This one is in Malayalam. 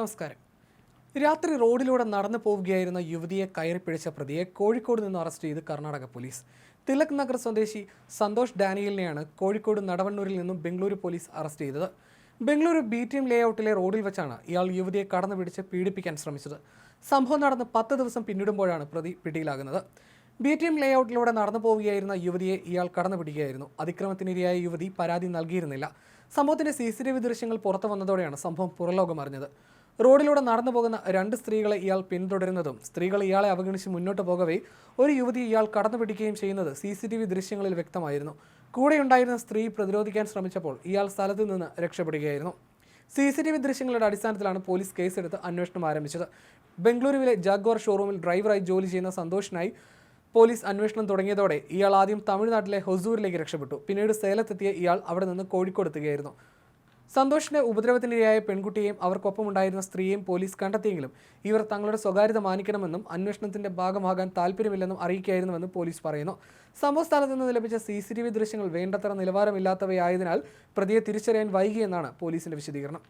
നമസ്കാരം. രാത്രി റോഡിലൂടെ നടന്നു പോവുകയായിരുന്ന യുവതിയെ കയറിപ്പിടിച്ച പ്രതിയെ കോഴിക്കോട് നിന്ന് അറസ്റ്റ് ചെയ്ത് കർണാടക പോലീസ്. തിലക് നഗർ സ്വദേശി സന്തോഷ് ഡാനിയലിനെയാണ് കോഴിക്കോട് നടവണ്ണൂരിൽ നിന്നും ബംഗളൂരു പോലീസ് അറസ്റ്റ് ചെയ്തത്. ബംഗളൂരു BTM ലേഔട്ടിലെ റോഡിൽ വെച്ചാണ് ഇയാൾ യുവതിയെ കടന്നു പിടിച്ച് പീഡിപ്പിക്കാൻ ശ്രമിച്ചത്. സംഭവം നടന്ന് 10 ദിവസം പിന്നിടുമ്പോഴാണ് പ്രതി പിടിയിലാകുന്നത്. BTM ലേഔട്ടിലൂടെ നടന്നു പോവുകയായിരുന്ന യുവതിയെ ഇയാൾ കടന്നു പിടിക്കുകയായിരുന്നു. അതിക്രമത്തിനിരയായ യുവതി പരാതി നൽകിയിരുന്നില്ല. സംഭവത്തിന്റെ CCTV ദൃശ്യങ്ങൾ പുറത്തു വന്നതോടെയാണ് സംഭവം പുറലോകം അറിഞ്ഞത്. റോഡിലൂടെ നടന്നു പോകുന്ന 2 സ്ത്രീകളെ ഇയാൾ പിന്തുടരുന്നതും സ്ത്രീകൾ ഇയാളെ അവഗണിച്ച് മുന്നോട്ട് പോകവേ ഒരു യുവതി ഇയാൾ കടന്നു പിടിക്കുകയും ചെയ്യുന്നത് CCTV ദൃശ്യങ്ങളിൽ വ്യക്തമായിരുന്നു. കൂടെയുണ്ടായിരുന്ന സ്ത്രീ പ്രതിരോധിക്കാൻ ശ്രമിച്ചപ്പോൾ ഇയാൾ സ്ഥലത്ത് നിന്ന് രക്ഷപ്പെടുകയായിരുന്നു. CCTV ദൃശ്യങ്ങളുടെ അടിസ്ഥാനത്തിലാണ് പോലീസ് കേസെടുത്ത് അന്വേഷണം ആരംഭിച്ചത്. ബംഗളൂരുവിലെ ജാഗ്വാർ ഷോറൂമിൽ ഡ്രൈവറായി ജോലി ചെയ്യുന്ന സന്തോഷിനായി പോലീസ് അന്വേഷണം തുടങ്ങിയതോടെ ഇയാൾ ആദ്യം തമിഴ്നാട്ടിലെ ഹൊസൂരിലേക്ക് രക്ഷപ്പെട്ടു. പിന്നീട് സേലത്തെത്തിയ ഇയാൾ അവിടെ നിന്ന് കോഴിക്കോട് എത്തുകയായിരുന്നു. സന്തോഷിന്റെ ഉപദ്രവത്തിനിരയായ പെൺകുട്ടിയെയും അവർക്കൊപ്പമുണ്ടായിരുന്ന സ്ത്രീയെയും പോലീസ് കണ്ടെത്തിയെങ്കിലും ഇവർ തങ്ങളുടെ സ്വകാര്യത മാനിക്കണമെന്നും അന്വേഷണത്തിന്റെ ഭാഗമാകാൻ താല്പര്യമില്ലെന്നും അറിയിക്കുകയായിരുന്നുവെന്ന് പോലീസ് പറയുന്നു. സംഭവ സ്ഥലത്ത് നിന്ന് ലഭിച്ച CCTV ദൃശ്യങ്ങൾ വേണ്ടത്ര നിലവാരമില്ലാത്തവയായതിനാൽ പ്രതിയെ തിരിച്ചറിയാൻ വൈകിയെന്നാണ് പോലീസിന്റെ വിശദീകരണം.